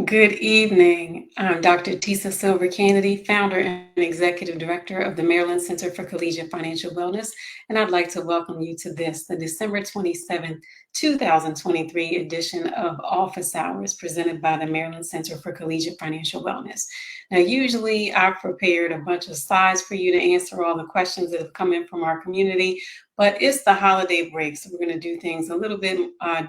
Good evening. I'm Dr. Tisa Silver Kennedy, founder and executive director of the Maryland Center for Collegiate Financial Wellness, and I'd like to welcome you to the December 27th, 2023 edition of Office Hours presented by the Maryland Center for Collegiate Financial Wellness. Now, usually I've prepared a bunch of slides for you to answer all the questions that have come in from our community, but it's the holiday break, so we're going to do things a little bit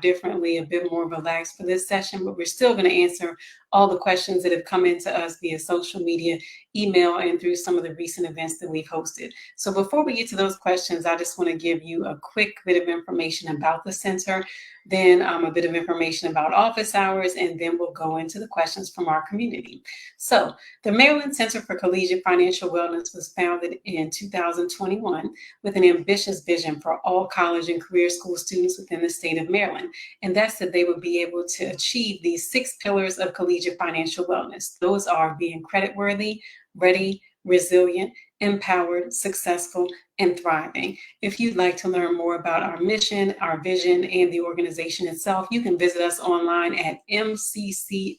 differently, a bit more relaxed for this session, but we're still going to answer all the questions that have come into us via social media, email, and through some of the recent events that we've hosted. So before we get to those questions, I just want to give you a quick bit of information about the center, then a bit of information about office hours, and then we'll go into the questions from our community. So the Maryland Center for Collegiate Financial Wellness was founded in 2021 with an ambitious vision for all college and career school students within the state of Maryland, and that's that they would be able to achieve these 6 pillars of collegiate financial wellness. Those are being creditworthy, ready, resilient, empowered, successful, and thriving. If you'd like to learn more about our mission, our vision, and the organization itself, you can visit us online at mccfw.org.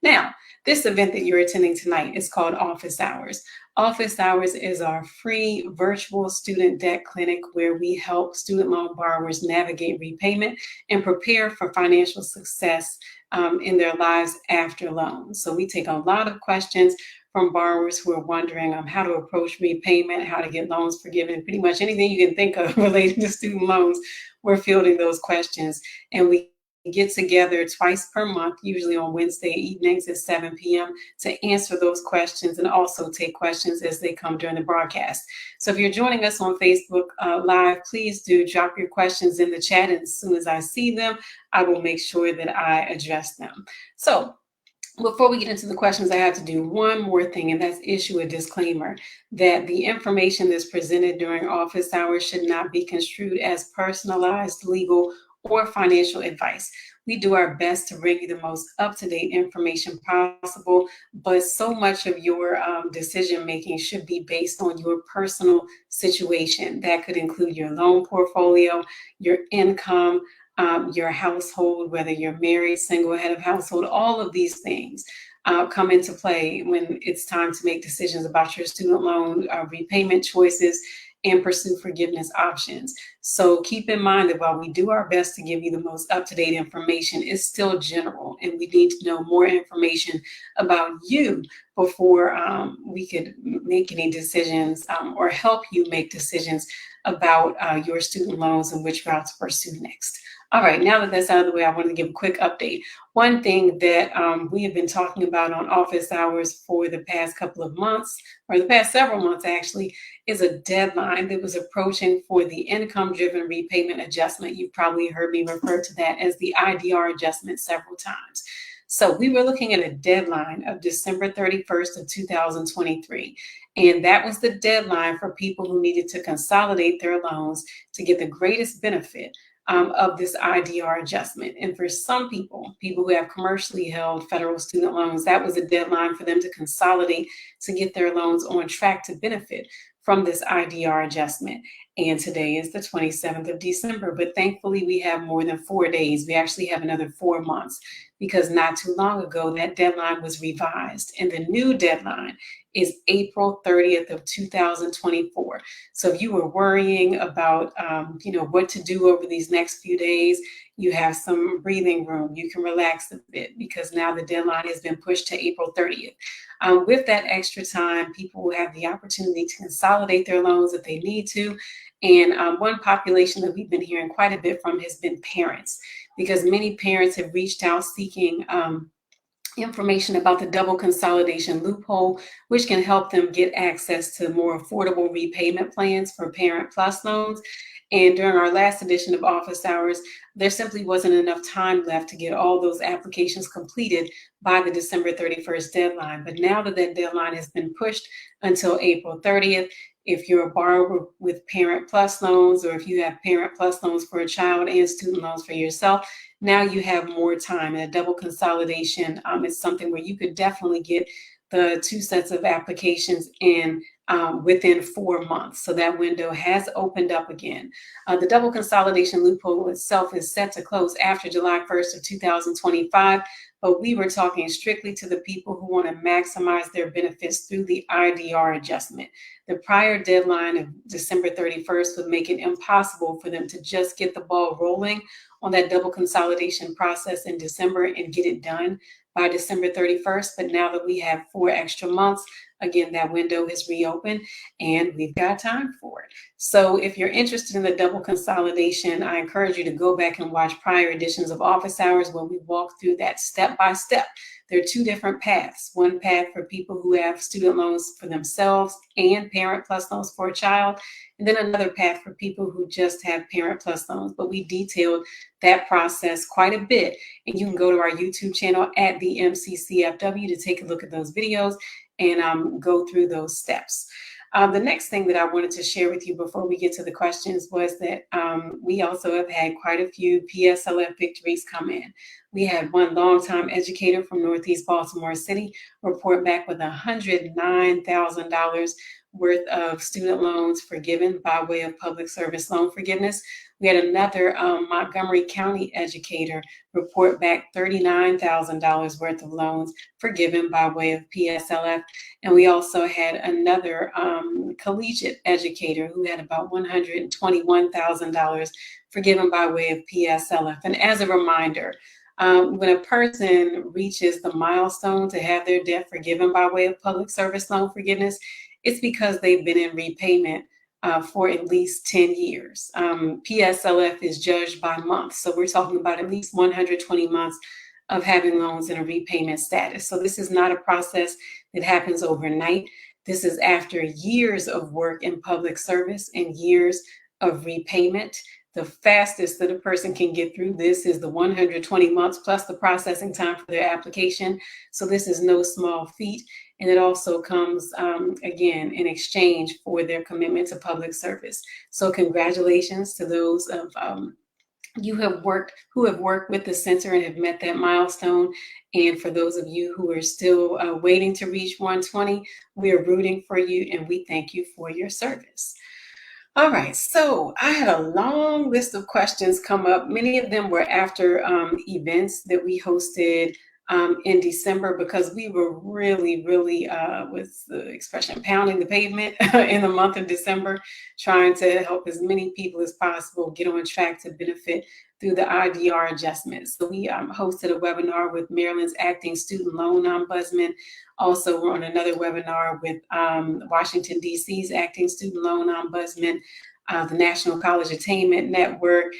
Now, this event that you're attending tonight is called Office Hours. Office Hours is our free virtual student debt clinic where we help student loan borrowers navigate repayment and prepare for financial success in their lives after loans. So we take a lot of questions from borrowers who are wondering how to approach repayment, how to get loans forgiven, pretty much anything you can think of related to student loans. We're fielding those questions, and we get together twice per month, usually on Wednesday evenings at 7 p.m. to answer those questions and also take questions as they come during the broadcast. So if you're joining us on Facebook Live, please do drop your questions in the chat, and as soon as I see them, I will make sure that I address them. So before we get into the questions, I have to do one more thing, and that's issue a disclaimer that the information that's presented during office hours should not be construed as personalized, legal, or financial advice. We do our best to bring you the most up-to-date information possible, but so much of your decision-making should be based on your personal situation. That could include your loan portfolio, your income, your household, whether you're married, single, head of household, all of these things come into play when it's time to make decisions about your student loan repayment choices and pursue forgiveness options. So keep in mind that while we do our best to give you the most up-to-date information, it's still general, and we need to know more information about you before we could make any decisions or help you make decisions about your student loans and which route to pursue next. All right, now that that's out of the way, I wanted to give a quick update. One thing that we have been talking about on office hours for the past couple of months, or the past several months actually, is a deadline that was approaching for the income-driven repayment adjustment. You've probably heard me refer to that as the IDR adjustment several times. So we were looking at a deadline of December 31st of 2023. And that was the deadline for people who needed to consolidate their loans to get the greatest benefit of this IDR adjustment. And for some people who have commercially held federal student loans, that was a deadline for them to consolidate to get their loans on track to benefit from this IDR adjustment. And today is the 27th of December, but thankfully we have more than 4 days. We actually have another 4 months because not too long ago that deadline was revised, and the new deadline is April 30th of 2024. So if you were worrying about what to do over these next few days, you have some breathing room. You can relax a bit because now the deadline has been pushed to April 30th. With that extra time, people will have the opportunity to consolidate their loans if they need to. And one population that we've been hearing quite a bit from has been parents, because many parents have reached out seeking information about the double consolidation loophole, which can help them get access to more affordable repayment plans for Parent Plus loans. And during our last edition of office hours, there simply wasn't enough time left to get all those applications completed by the December 31st deadline. But now that that deadline has been pushed until April 30th, if you're a borrower with Parent Plus loans, or if you have Parent Plus loans for a child and student loans for yourself, now you have more time. And a double consolidation is something where you could definitely get the 2 sets of applications in within 4 months. So that window has opened up again. The double consolidation loophole itself is set to close after July 1st of 2025, but we were talking strictly to the people who want to maximize their benefits through the IDR adjustment. The prior deadline of December 31st would make it impossible for them to just get the ball rolling on that double consolidation process in December and get it done by December 31st. But now that we have 4 extra months, again, that window is reopened and we've got time for it. So if you're interested in the double consolidation, I encourage you to go back and watch prior editions of Office Hours where we walk through that step by step. There are 2 different paths. One path for people who have student loans for themselves and parent plus loans for a child, and then another path for people who just have parent plus loans. But we detailed that process quite a bit, and you can go to our YouTube channel at the MCCFW to take a look at those videos and go through those steps. The next thing that I wanted to share with you before we get to the questions was that we also have had quite a few PSLF victories come in. We had one longtime educator from Northeast Baltimore City report back with $109,000 worth of student loans forgiven by way of public service loan forgiveness. We had another Montgomery County educator report back $39,000 worth of loans forgiven by way of PSLF. And we also had another collegiate educator who had about $121,000 forgiven by way of PSLF. And as a reminder, when a person reaches the milestone to have their debt forgiven by way of public service loan forgiveness, it's because they've been in repayment for at least 10 years. PSLF is judged by months. So we're talking about at least 120 months of having loans in a repayment status. So this is not a process that happens overnight. This is after years of work in public service and years of repayment. The fastest that a person can get through this is the 120 months plus the processing time for their application. So this is no small feat. And it also comes, again, in exchange for their commitment to public service. So congratulations to those of who have worked with the center and have met that milestone. And for those of you who are still waiting to reach 120, we are rooting for you and we thank you for your service. All right, so I had a long list of questions come up. Many of them were after events that we hosted in December, because we were really, with the expression, pounding the pavement in the month of December, trying to help as many people as possible get on track to benefit through the IDR adjustment. So we hosted a webinar with Maryland's acting student loan ombudsman. Also, we're on another webinar with Washington, D.C.'s acting student loan ombudsman, the National College Attainment Network.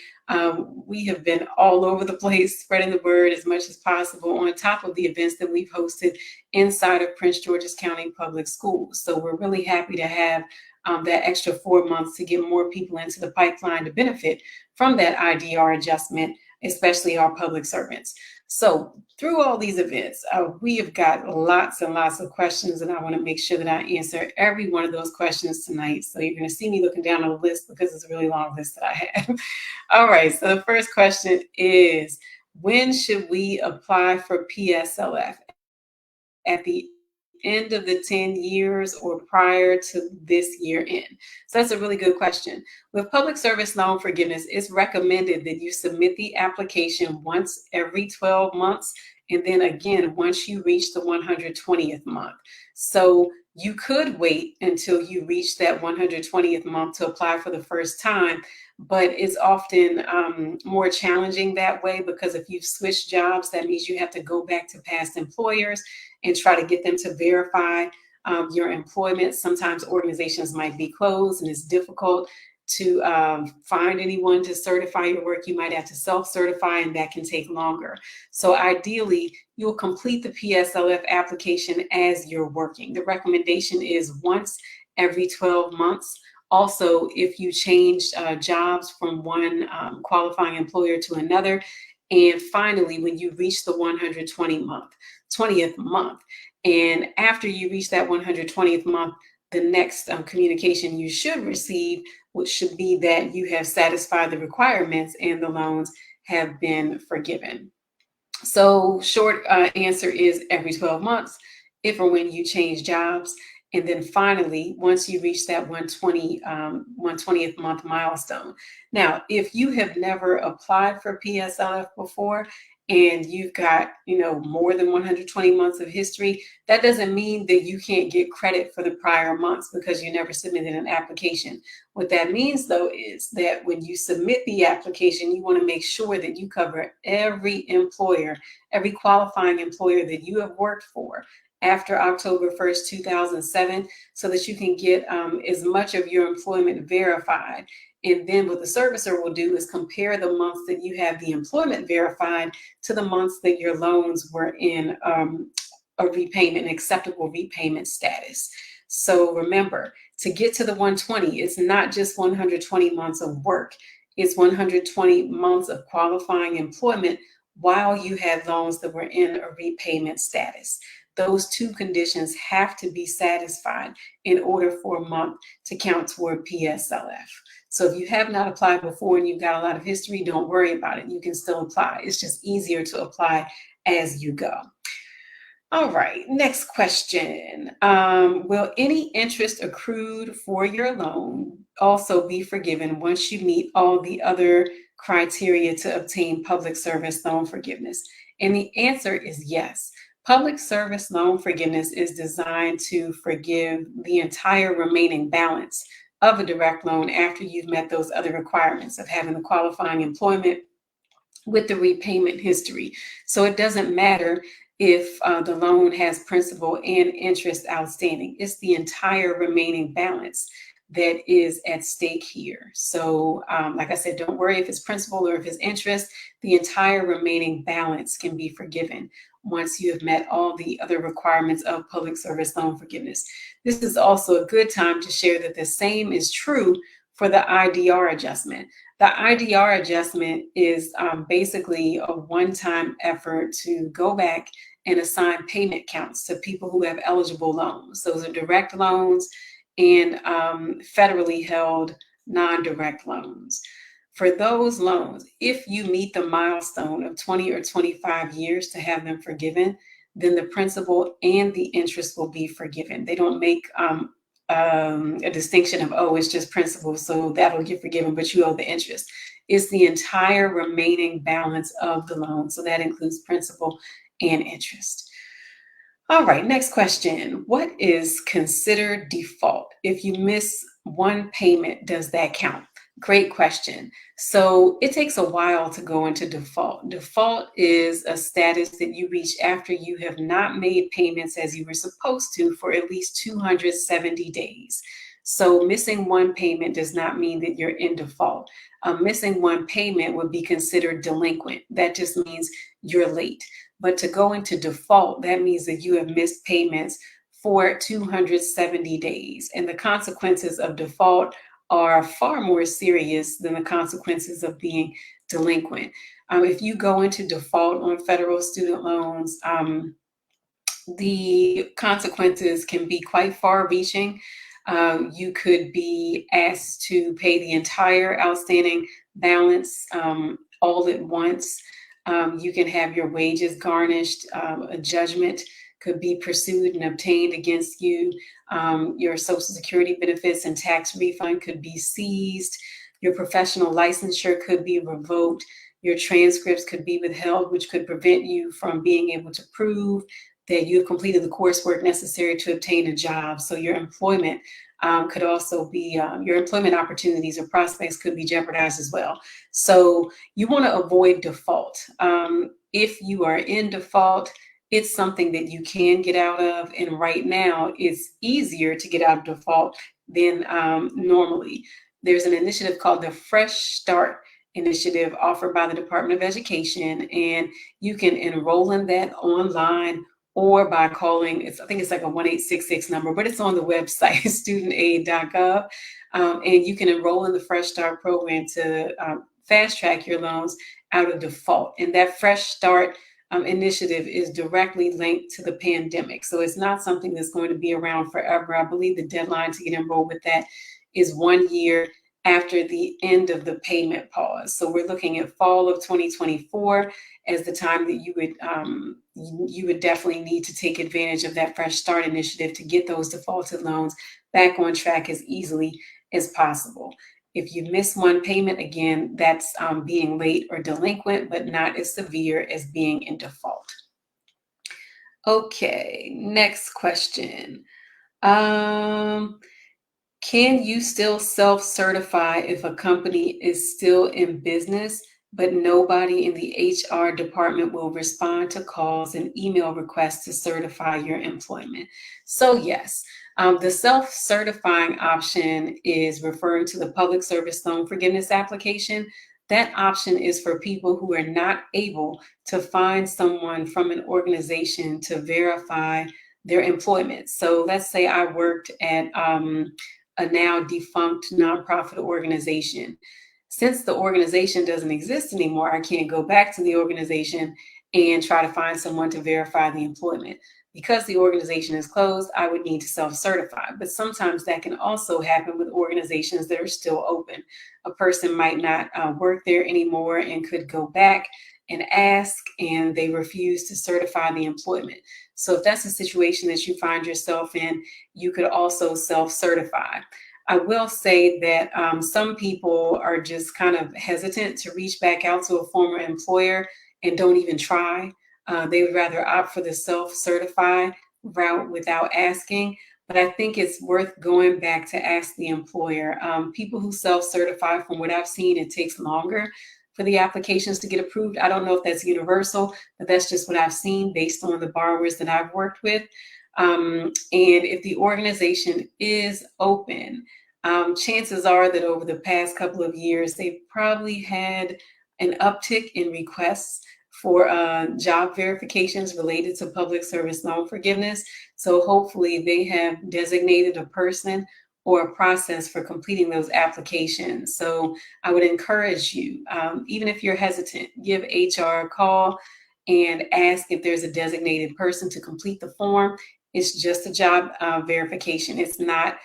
We have been all over the place, spreading the word as much as possible on top of the events that we've hosted inside of Prince George's County Public Schools. So we're really happy to have that extra 4 months to get more people into the pipeline to benefit from that IDR adjustment, especially our public servants. So through all these events, we have got lots and lots of questions, and I want to make sure that I answer every one of those questions tonight. So you're going to see me looking down on the list because it's a really long list that I have. All right, so the first question is, when should we apply for PSLF? At the end of the 10 years or prior to this year end? So that's a really good question. With public service loan forgiveness, it's recommended that you submit the application once every 12 months, and then again once you reach the 120th month. So you could wait until you reach that 120th month to apply for the first time, but it's often more challenging that way, because if you've switched jobs, that means you have to go back to past employers and try to get them to verify your employment. Sometimes organizations might be closed and it's difficult to find anyone to certify your work. You might have to self-certify, and that can take longer. So ideally, you'll complete the PSLF application as you're working. The recommendation is once every 12 months. Also, if you change jobs from one qualifying employer to another. And finally, when you reach the 20th month, and after you reach that 120th month, the next communication you should receive, which should be that you have satisfied the requirements and the loans have been forgiven. So short answer is every 12 months, if or when you change jobs. And then finally, once you reach that 120th month milestone. Now, if you have never applied for PSLF before, and you've got, more than 120 months of history, that doesn't mean that you can't get credit for the prior months because you never submitted an application. What that means, though, is that when you submit the application, you want to make sure that you cover every employer, every qualifying employer that you have worked for after October 1st, 2007, so that you can get as much of your employment verified. And then what the servicer will do is compare the months that you have the employment verified to the months that your loans were in a repayment, an acceptable repayment status. So remember, to get to the 120, it's not just 120 months of work. It's 120 months of qualifying employment while you had loans that were in a repayment status. Those two conditions have to be satisfied in order for a month to count toward PSLF. So if you have not applied before and you've got a lot of history, don't worry about it. You can still apply. It's just easier to apply as you go. All right, next question. Will any interest accrued for your loan also be forgiven once you meet all the other criteria to obtain public service loan forgiveness? And the answer is yes. Public service loan forgiveness is designed to forgive the entire remaining balance of a direct loan after you've met those other requirements of having the qualifying employment with the repayment history. So it doesn't matter if the loan has principal and interest outstanding. It's the entire remaining balance that is at stake here. So like I said, don't worry if it's principal or if it's interest. The entire remaining balance can be forgiven once you have met all the other requirements of public service loan forgiveness. This is also a good time to share that the same is true for the IDR adjustment. The IDR adjustment is basically a one-time effort to go back and assign payment counts to people who have eligible loans. Those are direct loans and federally held non-direct loans. For those loans, if you meet the milestone of 20 or 25 years to have them forgiven, then the principal and the interest will be forgiven. They don't make a distinction of, oh, it's just principal, so that'll get forgiven, but you owe the interest. It's the entire remaining balance of the loan. So that includes principal and interest. All right, next question. What is considered default? If you miss one payment, does that count? Great question. So it takes a while to go into default. Default is a status that you reach after you have not made payments as you were supposed to for at least 270 days. So missing one payment does not mean that you're in default. Missing one payment would be considered delinquent. That just means you're late. But to go into default, that means that you have missed payments for 270 days. And the consequences of default are far more serious than the consequences of being delinquent. If you go into default on federal student loans, the consequences can be quite far-reaching. You could be asked to pay the entire outstanding balance all at once. You can have your wages garnished. A judgment could be pursued and obtained against you. Your Social Security benefits and tax refund could be seized. Your professional licensure could be revoked. Your transcripts could be withheld, which could prevent you from being able to prove that you have completed the coursework necessary to obtain a job. So your employment could also be, your employment opportunities or prospects could be jeopardized as well. So you want to avoid default. If you are in default, it's something that you can get out of. And right now, it's easier to get out of default than normally. There's an initiative called the Fresh Start Initiative offered by the Department of Education, and you can enroll in that online or by calling, I think it's like a 1-866 number, but it's on the website, studentaid.gov. And you can enroll in the Fresh Start program to fast track your loans out of default. And that Fresh Start initiative is directly linked to the pandemic. So it's not something that's going to be around forever. I believe the deadline to get enrolled with that is 1 year after the end of the payment pause. So we're looking at fall of 2024 as the time that you would definitely need to take advantage of that Fresh Start initiative to get those defaulted loans back on track as easily as possible. If you miss one payment, again, that's being late or delinquent, but not as severe as being in default. Okay, next question. Can you still self-certify if a company is still in business, but nobody in the HR department will respond to calls and email requests to certify your employment? So yes, the self-certifying option is referring to the public service loan forgiveness application. That option is for people who are not able to find someone from an organization to verify their employment. So let's say I worked at a now defunct nonprofit organization. Since the organization doesn't exist anymore, I can't go back to the organization and try to find someone to verify the employment. Because the organization is closed, I would need to self-certify. But sometimes that can also happen with organizations that are still open. A person might not work there anymore and could go back and ask, and they refuse to certify the employment. So if that's a situation that you find yourself in, you could also self-certify. I will say that some people are just kind of hesitant to reach back out to a former employer and don't even try. They would rather opt for the self-certify route without asking. But I think it's worth going back to ask the employer. People who self-certify, from what I've seen, it takes longer for the applications to get approved. I don't know if that's universal, but that's just what I've seen based on the borrowers that I've worked with. And if the organization is open, chances are that over the past couple of years, they've probably had an uptick in requests for job verifications related to public service loan forgiveness. So hopefully they have designated a person or a process for completing those applications. So I would encourage you, even if you're hesitant, give HR a call and ask if there's a designated person to complete the form. It's just a job verification. It's not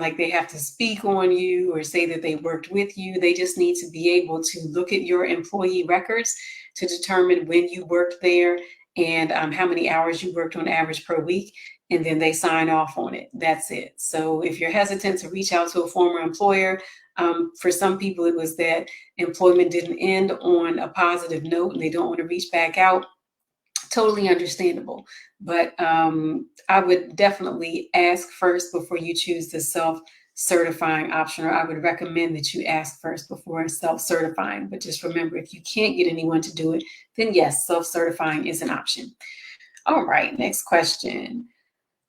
like they have to speak on you or say that they worked with you. They just need to be able to look at your employee records to determine when you worked there and how many hours you worked on average per week, and then they sign off on it. That's it. So if you're hesitant to reach out to a former employer, for some people it was that employment didn't end on a positive note and they don't want to reach back out. Totally understandable. But I would definitely ask first before you choose the self-certifying option, or I would recommend that you ask first before self-certifying. But just remember, if you can't get anyone to do it, then yes, self-certifying is an option. All right, next question.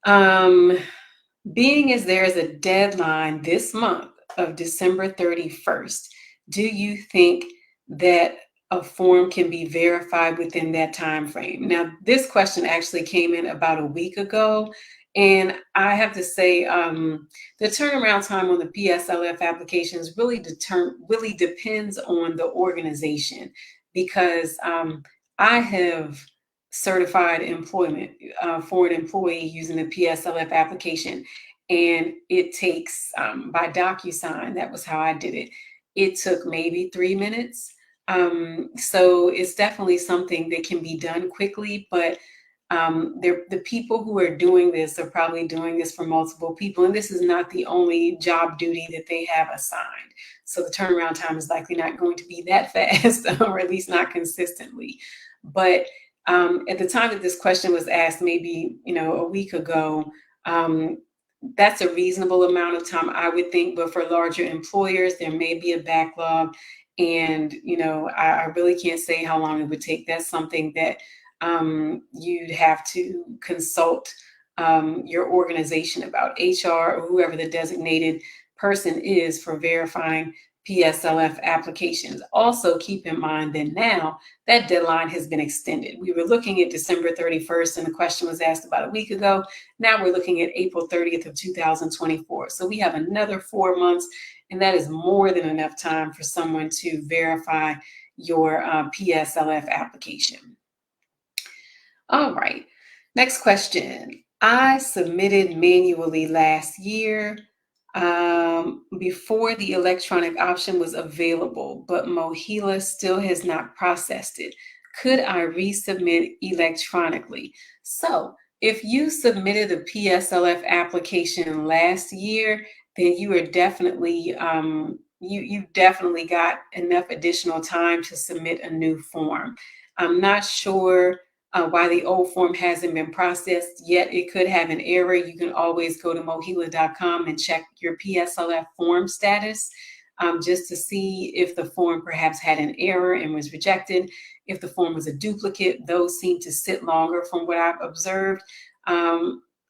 Being as there is a deadline this month of December 31st, do you think that a form can be verified within that time frame? Now, this question actually came in about a week ago, and I have to say the turnaround time on the PSLF applications really depends on the organization, because I have certified employment for an employee using the PSLF application, and it takes by DocuSign. That was how I did it. It took maybe 3 minutes. So it's definitely something that can be done quickly, but the people who are doing this are probably doing this for multiple people, and this is not the only job duty that they have assigned. So the turnaround time is likely not going to be that fast, or at least not consistently. But at the time that this question was asked, maybe a week ago, that's a reasonable amount of time, I would think. But for larger employers, there may be a backlog, and I really can't say how long it would take. That's something that you'd have to consult your organization about, HR or whoever the designated person is for verifying PSLF applications. Also, keep in mind that now that deadline has been extended. We were looking at December 31st, and the question was asked about a week ago. Now we're looking at April 30th of 2024. So we have another 4 months, and that is more than enough time for someone to verify your PSLF application. All right, next question. I submitted manually last year. before the electronic option was available, but MOHELA still has not processed it. Could I resubmit electronically? So if you submitted a PSLF application last year, then you are definitely you definitely got enough additional time to submit a new form. I'm not sure why the old form hasn't been processed yet. It could have an error. You can always go to mohela.com and check your PSLF form status just to see if the form perhaps had an error and was rejected. If the form was a duplicate, those seem to sit longer from what I've observed.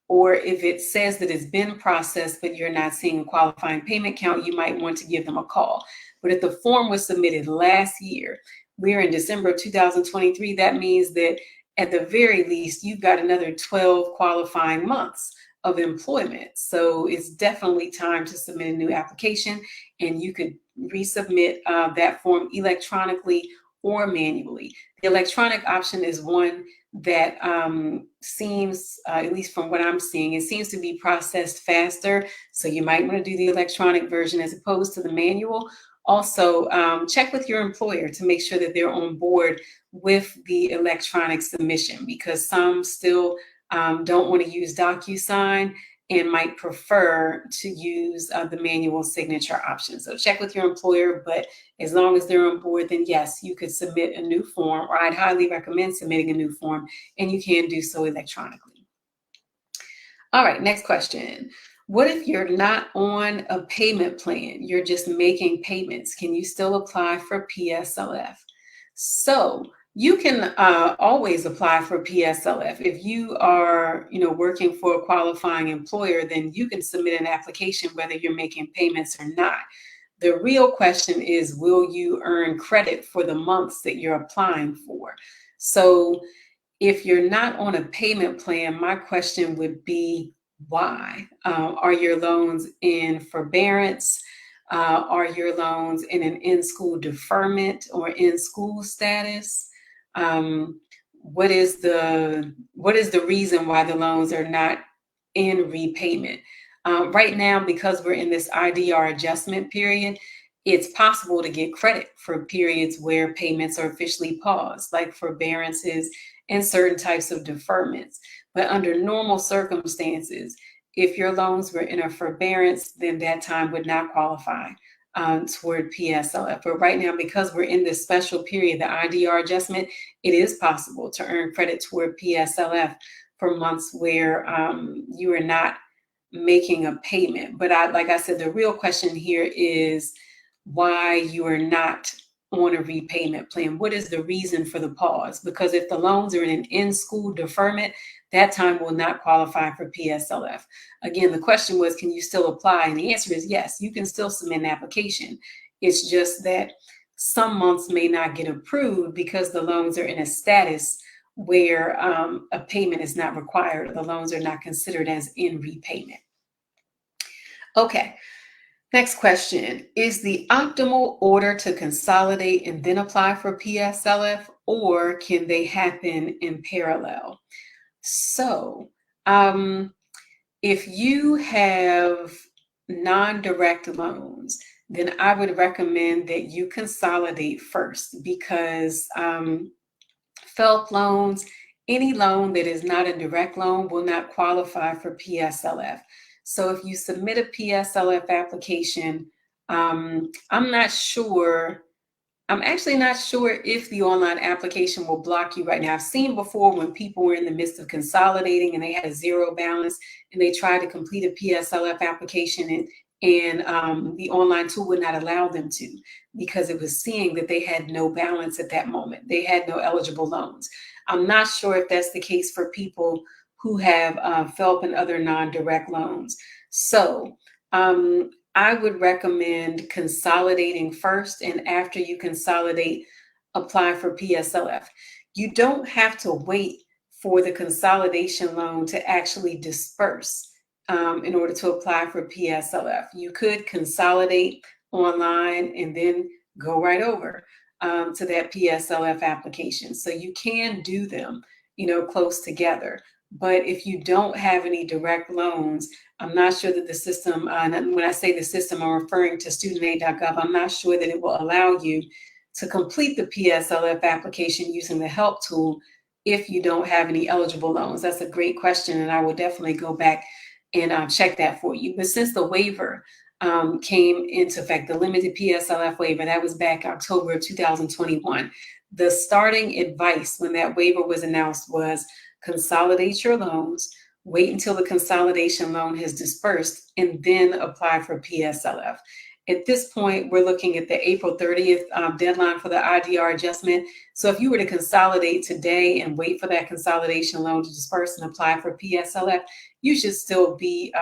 Or if it says that it's been processed, but you're not seeing a qualifying payment count, you might want to give them a call. But if the form was submitted last year, we're in December of 2023, that means that at the very least, you've got another 12 qualifying months of employment. So it's definitely time to submit a new application, and you could resubmit that form electronically or manually. The electronic option is one that seems, at least from what I'm seeing, it seems to be processed faster. So you might want to do the electronic version as opposed to the manual. Also, check with your employer to make sure that they're on board with the electronic submission, because some still don't want to use DocuSign and might prefer to use the manual signature option. So check with your employer, but as long as they're on board, then yes, you could submit a new form, or I'd highly recommend submitting a new form, and you can do so electronically. All right, next question. What if you're not on a payment plan? You're just making payments. Can you still apply for PSLF? So you can always apply for PSLF. If you are, working for a qualifying employer, then you can submit an application whether you're making payments or not. The real question is, will you earn credit for the months that you're applying for? So if you're not on a payment plan, my question would be, why? Are your loans in forbearance? Are your loans in an in-school deferment or in-school status? What is the reason why the loans are not in repayment? Right now, because we're in this IDR adjustment period, it's possible to get credit for periods where payments are officially paused, like forbearances and certain types of deferments. But under normal circumstances, if your loans were in a forbearance, then that time would not qualify toward PSLF. But right now, because we're in this special period, the IDR adjustment, it is possible to earn credit toward PSLF for months where you are not making a payment. But like I said, the real question here is why you are not on a repayment plan. What is the reason for the pause? Because if the loans are in an in-school deferment, that time will not qualify for PSLF. Again, the question was, can you still apply? And the answer is yes, you can still submit an application. It's just that some months may not get approved because the loans are in a status where a payment is not required. The loans are not considered as in repayment. Okay. Next question, is the optimal order to consolidate and then apply for PSLF, or can they happen in parallel? So if you have non-direct loans, then I would recommend that you consolidate first, because FFELP loans, any loan that is not a direct loan will not qualify for PSLF. So if you submit a PSLF application, I'm actually not sure if the online application will block you right now. I've seen before when people were in the midst of consolidating and they had a zero balance and they tried to complete a PSLF application, and the online tool would not allow them to, because it was seeing that they had no balance at that moment. They had no eligible loans. I'm not sure if that's the case for people who have FFELP and other non-direct loans. So I would recommend consolidating first, and after you consolidate, apply for PSLF. You don't have to wait for the consolidation loan to actually disperse in order to apply for PSLF. You could consolidate online and then go right over to that PSLF application. So you can do them, close together. But if you don't have any direct loans, I'm not sure that the system, and when I say the system, I'm referring to studentaid.gov, I'm not sure that it will allow you to complete the PSLF application using the help tool if you don't have any eligible loans. That's a great question, and I will definitely go back and check that for you. But since the waiver came into effect, the limited PSLF waiver, that was back October of 2021. The starting advice when that waiver was announced was consolidate your loans, wait until the consolidation loan has dispersed, and then apply for PSLF. At this point, we're looking at the April 30th deadline for the IDR adjustment. So if you were to consolidate today and wait for that consolidation loan to disperse and apply for PSLF, you should still be,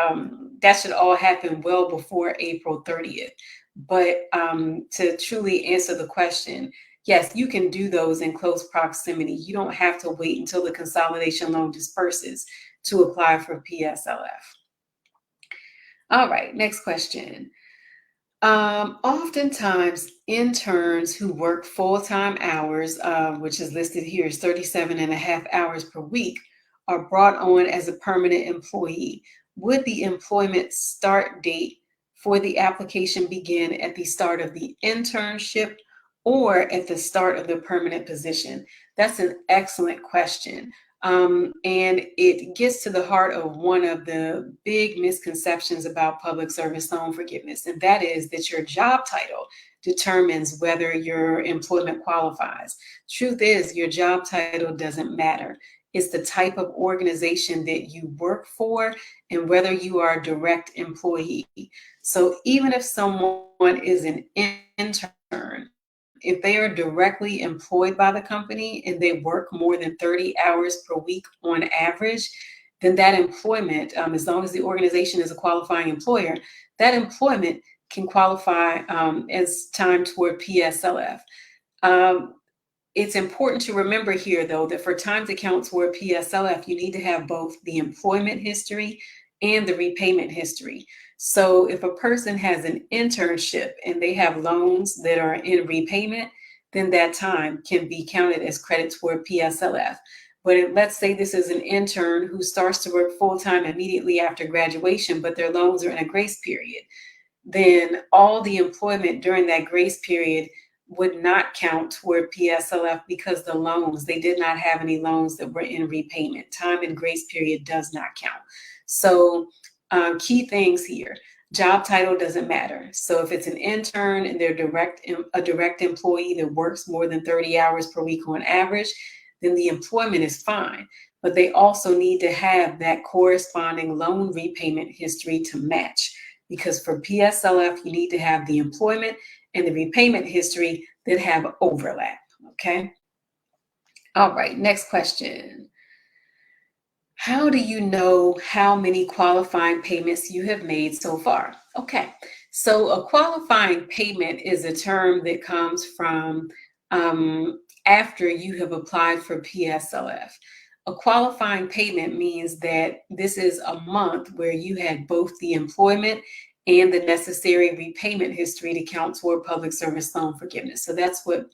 that should all happen well before April 30th. But to truly answer the question, yes, you can do those in close proximity. You don't have to wait until the consolidation loan disperses to apply for PSLF. All right, next question. Oftentimes, interns who work full-time hours, which is listed here as 37 and a half hours per week, are brought on as a permanent employee. Would the employment start date for the application begin at the start of the internship or at the start of the permanent position? That's an excellent question. And it gets to the heart of one of the big misconceptions about public service loan forgiveness, and that is that your job title determines whether your employment qualifies. Truth is, your job title doesn't matter. It's the type of organization that you work for and whether you are a direct employee. So even if someone is an intern, if they are directly employed by the company and they work more than 30 hours per week on average, then that employment, as long as the organization is a qualifying employer, that employment can qualify as time toward PSLF. It's important to remember here, though, that for time to count toward PSLF, you need to have both the employment history and the repayment history. So if a person has an internship and they have loans that are in repayment, then that time can be counted as credit toward PSLF. But let's say this is an intern who starts to work full-time immediately after graduation, but their loans are in a grace period, then all the employment during that grace period would not count toward PSLF because the loans, they did not have any loans that were in repayment. Time and grace period does not count. So key things here. Job title doesn't matter. So if it's an intern and they're a direct employee that works more than 30 hours per week on average, then the employment is fine. But they also need to have that corresponding loan repayment history to match. Because for PSLF, you need to have the employment and the repayment history that have overlap, okay? All right, next question. How do you know how many qualifying payments you have made so far? Okay, so a qualifying payment is a term that comes from after you have applied for PSLF. A qualifying payment means that this is a month where you had both the employment and the necessary repayment history to count toward public service loan forgiveness. So that's what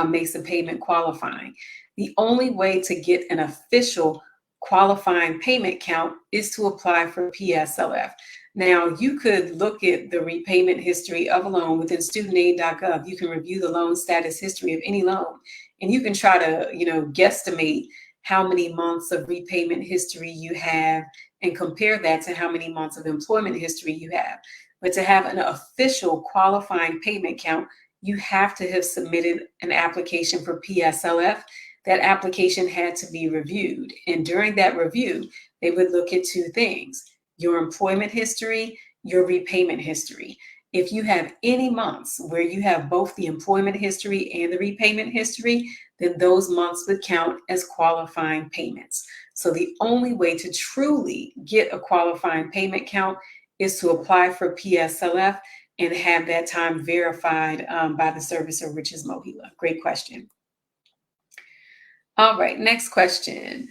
makes a payment qualifying. The only way to get an official qualifying payment count is to apply for PSLF. Now, you could look at the repayment history of a loan within studentaid.gov. You can review the loan status history of any loan, and you can try to, guesstimate how many months of repayment history you have and compare that to how many months of employment history you have. But to have an official qualifying payment count, you have to have submitted an application for PSLF. That application had to be reviewed. And during that review, they would look at two things: your employment history, your repayment history. If you have any months where you have both the employment history and the repayment history, then those months would count as qualifying payments. So the only way to truly get a qualifying payment count is to apply for PSLF and have that time verified by the servicer, which is MOHELA. Great question. All right, next question.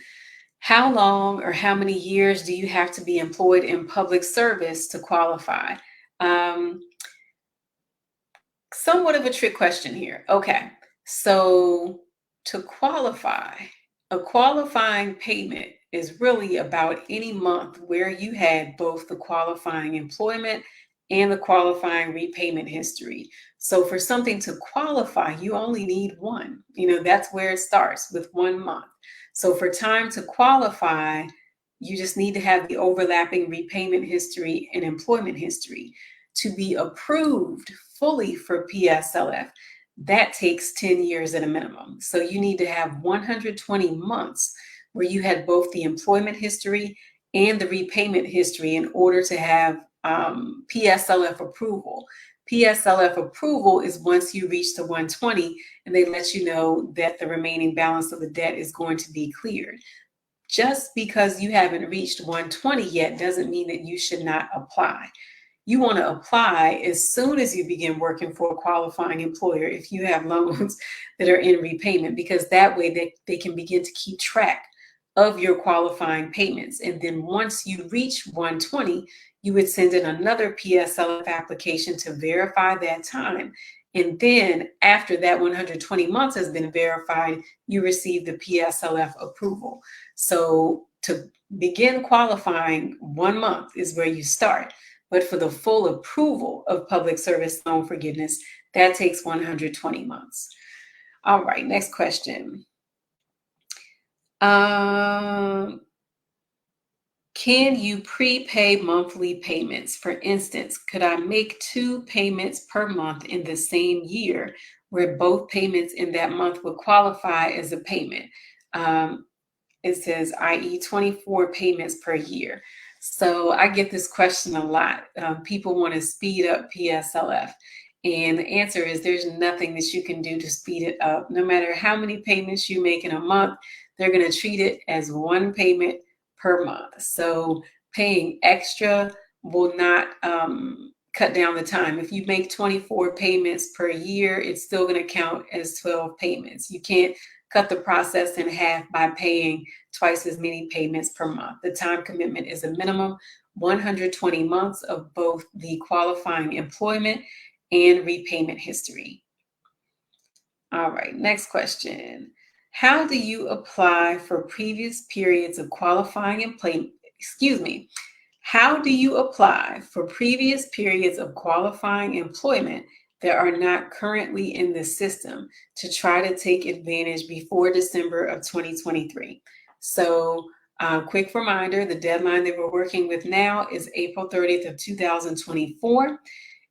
How long or how many years do you have to be employed in public service to qualify? Somewhat of a trick question here. Okay, so to qualify, a qualifying payment is really about any month where you had both the qualifying employment and the qualifying repayment history. So for something to qualify, you only need one. That's where it starts, with 1 month. So for time to qualify, you just need to have the overlapping repayment history and employment history. To be approved fully for PSLF, that takes 10 years at a minimum. So you need to have 120 months where you had both the employment history and the repayment history in order to have PSLF approval. PSLF approval is once you reach the 120 and they let you know that the remaining balance of the debt is going to be cleared. Just because you haven't reached 120 yet doesn't mean that you should not apply. You want to apply as soon as you begin working for a qualifying employer if you have loans that are in repayment, because that way they can begin to keep track of your qualifying payments. And then once you reach 120, you would send in another PSLF application to verify that time. And then after that 120 months has been verified, you receive the PSLF approval. So to begin qualifying, 1 month is where you start. But for the full approval of public service loan forgiveness, that takes 120 months. All right, next question. Can you prepay monthly payments? For instance, could I make 2 payments per month in the same year where both payments in that month would qualify as a payment? It says, i.e. 24 payments per year. So I get this question a lot. People want to speed up PSLF. And the answer is there's nothing that you can do to speed it up. No matter how many payments you make in a month, they're going to treat it as 1 payment per month. So paying extra will not cut down the time. If you make 24 payments per year, it's still going to count as 12 payments. You can't cut the process in half by paying twice as many payments per month. The time commitment is a minimum 120 months of both the qualifying employment and repayment history. All right, next question. How do you apply for previous periods of qualifying employment? How do you apply for previous periods of qualifying employment that are not currently in the system to try to take advantage before December of 2023? So quick reminder, the deadline that we're working with now is April 30th of 2024.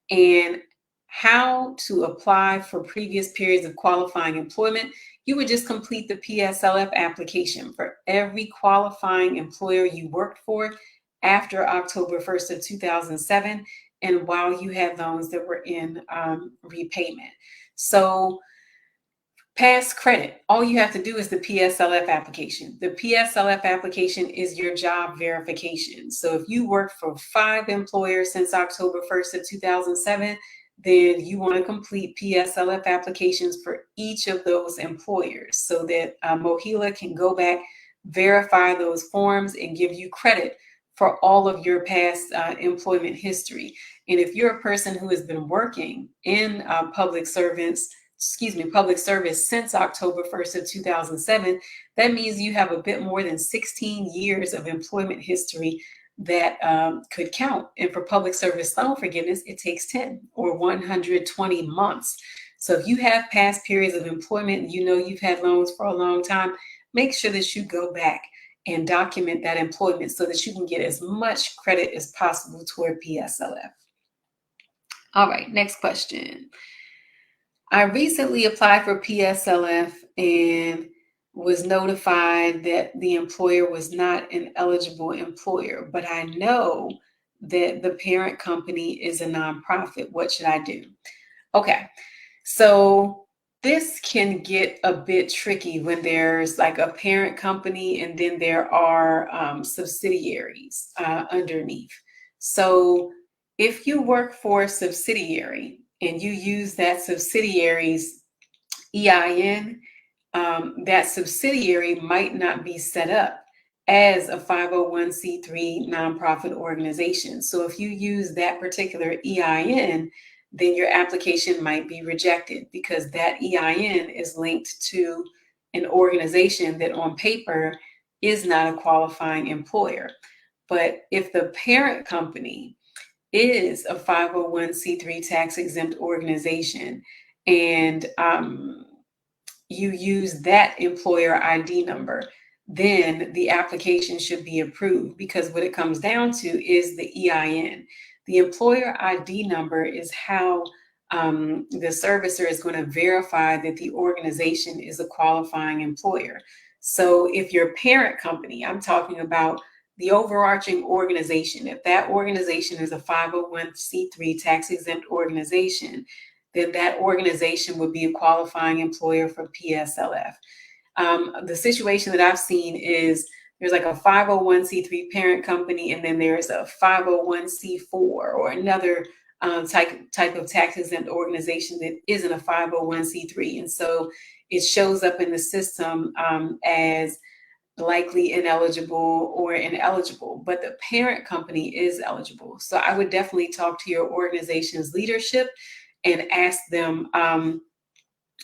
And how to apply for previous periods of qualifying employment, you would just complete the PSLF application for every qualifying employer you worked for after October 1st of 2007 and while you had loans that were in repayment. So past credit, all you have to do is the PSLF application. The PSLF application is your job verification. So if you worked for 5 employers since October 1st of 2007, then you want to complete PSLF applications for each of those employers so that MOHELA can go back, verify those forms, and give you credit for all of your past employment history. And if you're a person who has been working in public service since October 1st of 2007, that means you have a bit more than 16 years of employment history that could count. And for public service loan forgiveness, it takes 10 or 120 months. So if you have past periods of employment and you know you've had loans for a long time, make sure that you go back and document that employment so that you can get as much credit as possible toward PSLF. All right, next question. I recently applied for PSLF and was notified that the employer was not an eligible employer, but I know that the parent company is a nonprofit. What should I do? Okay, so this can get a bit tricky when there's like a parent company and then there are subsidiaries underneath. So if you work for a subsidiary and you use that subsidiary's EIN, that subsidiary might not be set up as a 501c3 nonprofit organization. So if you use that particular EIN, then your application might be rejected because that EIN is linked to an organization that on paper is not a qualifying employer. But if the parent company is a 501c3 tax exempt organization and you use that employer ID number, then the application should be approved, because what it comes down to is the EIN. The employer ID number is how the servicer is going to verify that the organization is a qualifying employer. So if your parent company, I'm talking about the overarching organization, if that organization is a 501c3 tax exempt organization, then that organization would be a qualifying employer for PSLF. The situation that I've seen is there's like a 501c3 parent company, and then there's a 501c4 or another type of tax exempt organization that isn't a 501c3. And so it shows up in the system as likely ineligible or ineligible, but the parent company is eligible. So I would definitely talk to your organization's leadership and ask them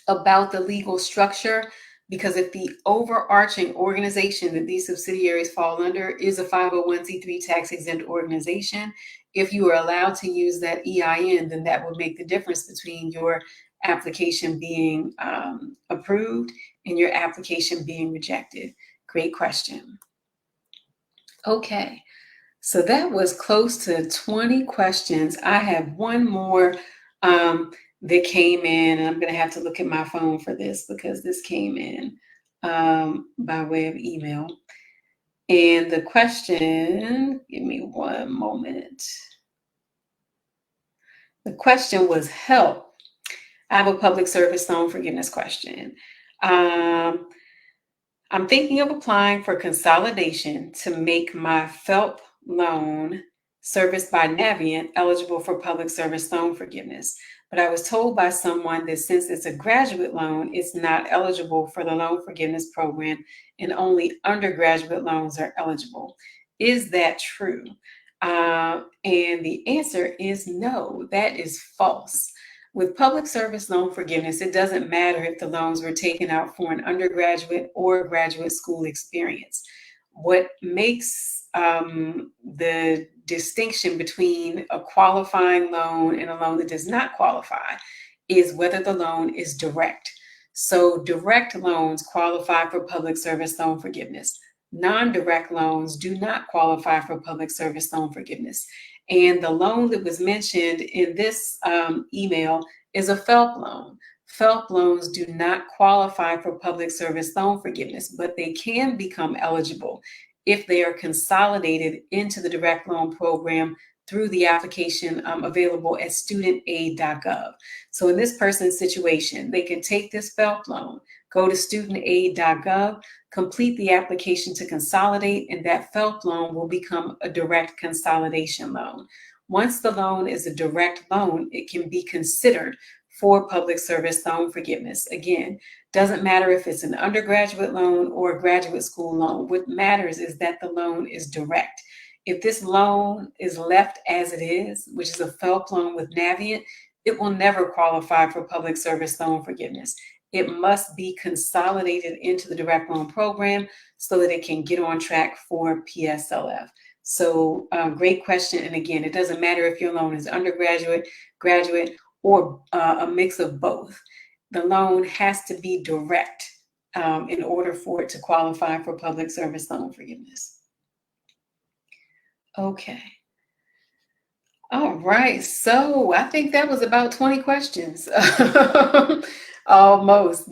about the legal structure, because if the overarching organization that these subsidiaries fall under is a 501c3 tax exempt organization, if you are allowed to use that EIN, then that would make the difference between your application being approved and your application being rejected. Great question. Okay, so that was close to 20 questions. I have one more that came in, and I'm going to have to look at my phone for this because this came in by way of email. And the question, give me one moment. The question was help. I have a public service loan forgiveness question. I'm thinking of applying for consolidation to make my FFELP loan serviced by Navient eligible for public service loan forgiveness. But I was told by someone that since it's a graduate loan, it's not eligible for the loan forgiveness program, and only undergraduate loans are eligible. Is that true? And the answer is no, that is false. With public service loan forgiveness, it doesn't matter if the loans were taken out for an undergraduate or graduate school experience. What makes the distinction between a qualifying loan and a loan that does not qualify is whether the loan is direct. So direct loans qualify for public service loan forgiveness. Non-direct loans do not qualify for public service loan forgiveness. And the loan that was mentioned in this email is a FFELP loan. FFELP loans do not qualify for public service loan forgiveness, but they can become eligible if they are consolidated into the direct loan program through the application available at studentaid.gov. So in this person's situation, they can take this FFELP loan, go to studentaid.gov, complete the application to consolidate, and that FFELP loan will become a direct consolidation loan. Once the loan is a direct loan, it can be considered for public service loan forgiveness. Again, doesn't matter if it's an undergraduate loan or a graduate school loan. What matters is that the loan is direct. If this loan is left as it is, which is a FFELP loan with Navient, it will never qualify for public service loan forgiveness. It must be consolidated into the direct loan program so that it can get on track for PSLF. So great question. And again, it doesn't matter if your loan is undergraduate, graduate, or a mix of both. The loan has to be direct in order for it to qualify for public service loan forgiveness. Okay. All right. So I think that was about 20 questions. Almost.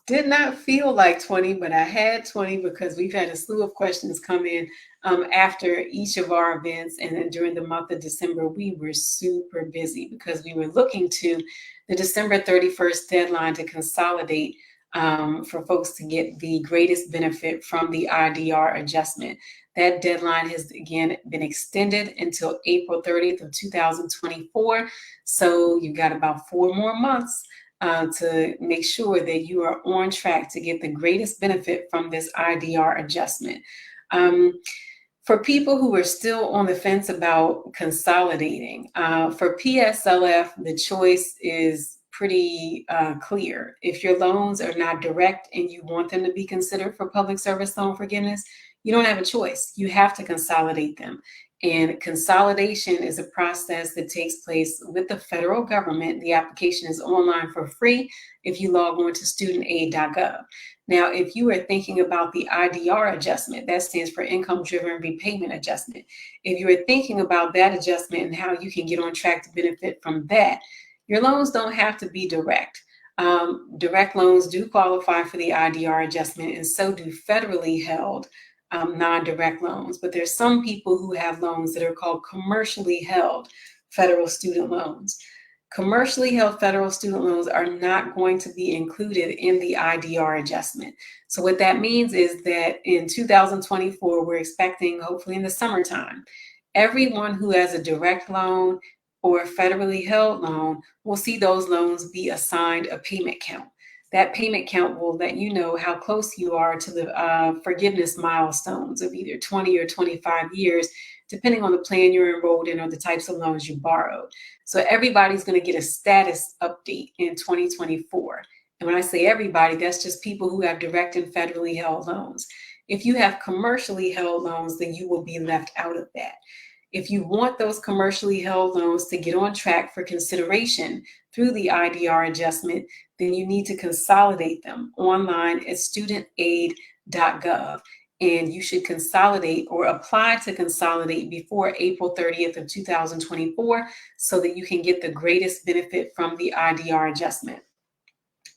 Did not feel like 20, but I had 20 because we've had a slew of questions come in after each of our events. And then during the month of December, we were super busy because we were looking to the December 31st deadline to consolidate for folks to get the greatest benefit from the IDR adjustment. That deadline has, again, been extended until April 30th of 2024. So you've got about 4 more months to make sure that you are on track to get the greatest benefit from this IDR adjustment. For people who are still on the fence about consolidating, for PSLF, the choice is pretty clear. If your loans are not direct and you want them to be considered for public service loan forgiveness, you don't have a choice. You have to consolidate them. And consolidation is a process that takes place with the federal government. The application is online for free if you log on to studentaid.gov. Now, if you are thinking about the IDR adjustment, that stands for income-driven repayment adjustment. If you are thinking about that adjustment and how you can get on track to benefit from that, your loans don't have to be direct. Direct loans do qualify for the IDR adjustment, and so do federally held non-direct loans. But there's some people who have loans that are called commercially held federal student loans. Commercially held federal student loans are not going to be included in the IDR adjustment. So what that means is that in 2024, we're expecting, hopefully in the summertime, everyone who has a direct loan or a federally held loan will see those loans be assigned a payment count. That payment count will let you know how close you are to the forgiveness milestones of either 20 or 25 years, depending on the plan you're enrolled in or the types of loans you borrowed. So everybody's going to get a status update in 2024. And when I say everybody, that's just people who have direct and federally held loans. If you have commercially held loans, then you will be left out of that. If you want those commercially held loans to get on track for consideration through the IDR adjustment, then you need to consolidate them online at studentaid.gov. And you should consolidate or apply to consolidate before April 30th of 2024 so that you can get the greatest benefit from the IDR adjustment.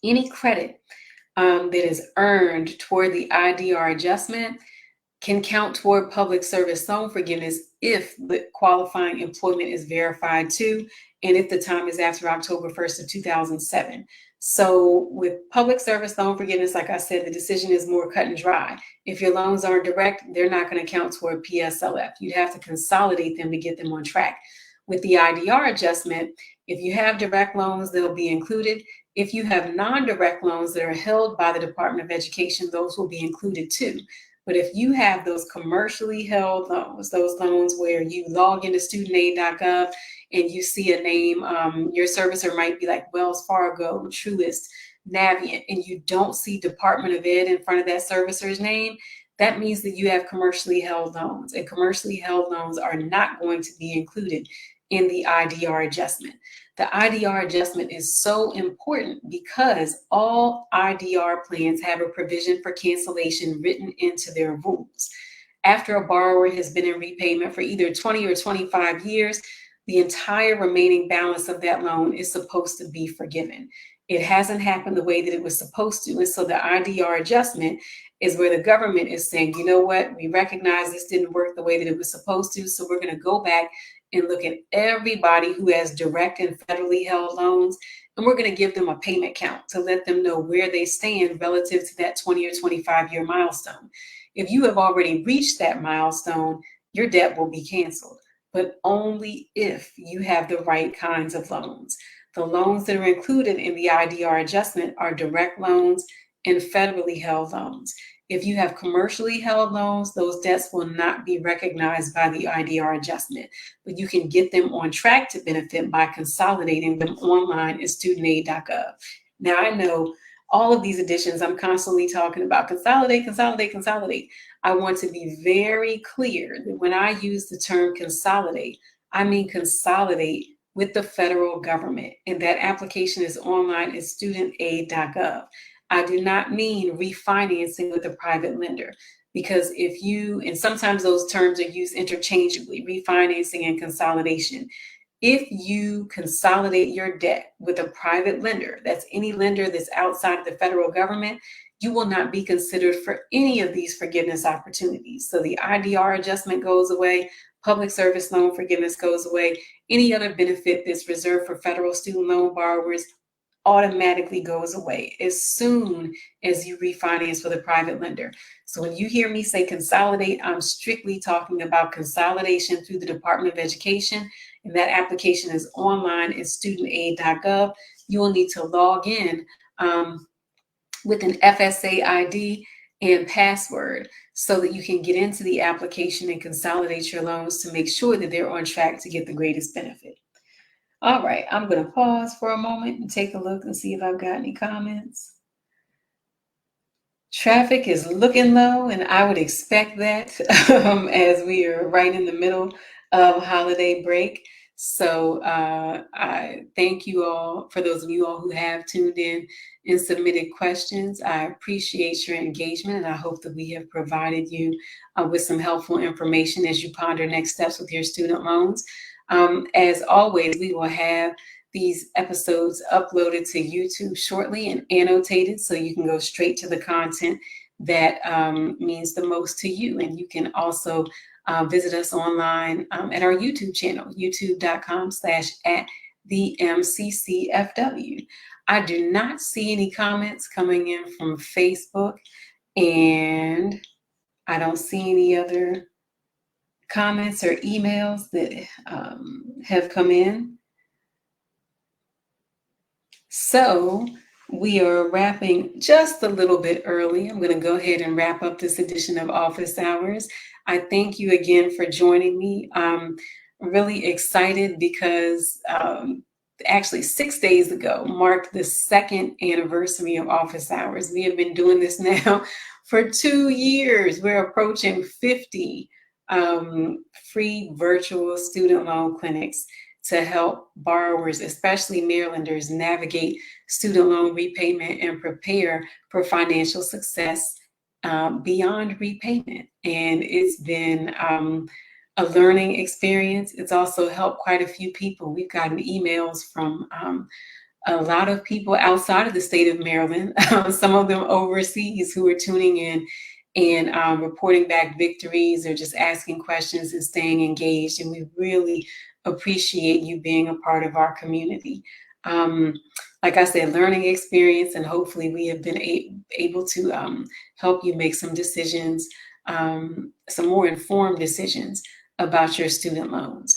Any credit that is earned toward the IDR adjustment can count toward public service loan forgiveness if the qualifying employment is verified too, and if the time is after October 1st of 2007. So with public service loan forgiveness, like I said, the decision is more cut and dry. If your loans aren't direct, they're not going to count toward PSLF. You'd have to consolidate them to get them on track. With the IDR adjustment, if you have direct loans, they'll be included. If you have non-direct loans that are held by the Department of Education, those will be included too. But if you have those commercially held loans, those loans where you log into studentaid.gov and you see a name, your servicer might be like Wells Fargo, Truist, Navient, and you don't see Department of Ed in front of that servicer's name, that means that you have commercially held loans, and commercially held loans are not going to be included in the IDR adjustment. The IDR adjustment is so important because all IDR plans have a provision for cancellation written into their rules. After a borrower has been in repayment for either 20 or 25 years, the entire remaining balance of that loan is supposed to be forgiven. It hasn't happened the way that it was supposed to. And so the IDR adjustment is where the government is saying, you know what, we recognize this didn't work the way that it was supposed to. So we're going to go back and look at everybody who has direct and federally held loans, and we're going to give them a payment count to let them know where they stand relative to that 20 or 25 year milestone. If you have already reached that milestone, your debt will be canceled, but only if you have the right kinds of loans. The loans that are included in the IDR adjustment are direct loans and federally held loans. If you have commercially held loans, those debts will not be recognized by the IDR adjustment, but you can get them on track to benefit by consolidating them online at studentaid.gov. Now, I know all of these additions, I'm constantly talking about consolidate, consolidate, consolidate. I want to be very clear that when I use the term consolidate, I mean consolidate with the federal government, and that application is online at studentaid.gov. I do not mean refinancing with a private lender, because if you, and sometimes those terms are used interchangeably, refinancing and consolidation. If you consolidate your debt with a private lender, that's any lender that's outside of the federal government, you will not be considered for any of these forgiveness opportunities. So the IDR adjustment goes away, public service loan forgiveness goes away, any other benefit that's reserved for federal student loan borrowers automatically goes away as soon as you refinance with a private lender. So when you hear me say consolidate, I'm strictly talking about consolidation through the Department of Education, and that application is online at studentaid.gov. You will need to log in with an FSA ID and password so that you can get into the application and consolidate your loans to make sure that they're on track to get the greatest benefit. All right, I'm going to pause for a moment and take a look and see if I've got any comments. Traffic is looking low, and I would expect that as we are right in the middle of holiday break. So I thank you all for those of you all who have tuned in and submitted questions. I appreciate your engagement, and I hope that we have provided you with some helpful information as you ponder next steps with your student loans. As always, we will have these episodes uploaded to YouTube shortly and annotated so you can go straight to the content that means the most to you. And you can also visit us online at our YouTube channel, youtube.com/@the-MCCFW. I do not see any comments coming in from Facebook, and I don't see any other comments or emails that have come in. So we are wrapping just a little bit early. I'm going to go ahead and wrap up this edition of Office Hours. I thank you again for joining me. I'm really excited because actually 6 days ago marked the second anniversary of Office Hours. We have been doing this now for 2 years. We're approaching 50 free virtual student loan clinics to help borrowers, especially Marylanders, navigate student loan repayment and prepare for financial success beyond repayment. And it's been a learning experience. It's also helped quite a few people. We've gotten emails from a lot of people outside of the state of Maryland, some of them overseas, who are tuning in and reporting back victories or just asking questions and staying engaged. And we really appreciate you being a part of our community. Like I said, learning experience, and hopefully we have been able to help you make some decisions, some more informed decisions about your student loans.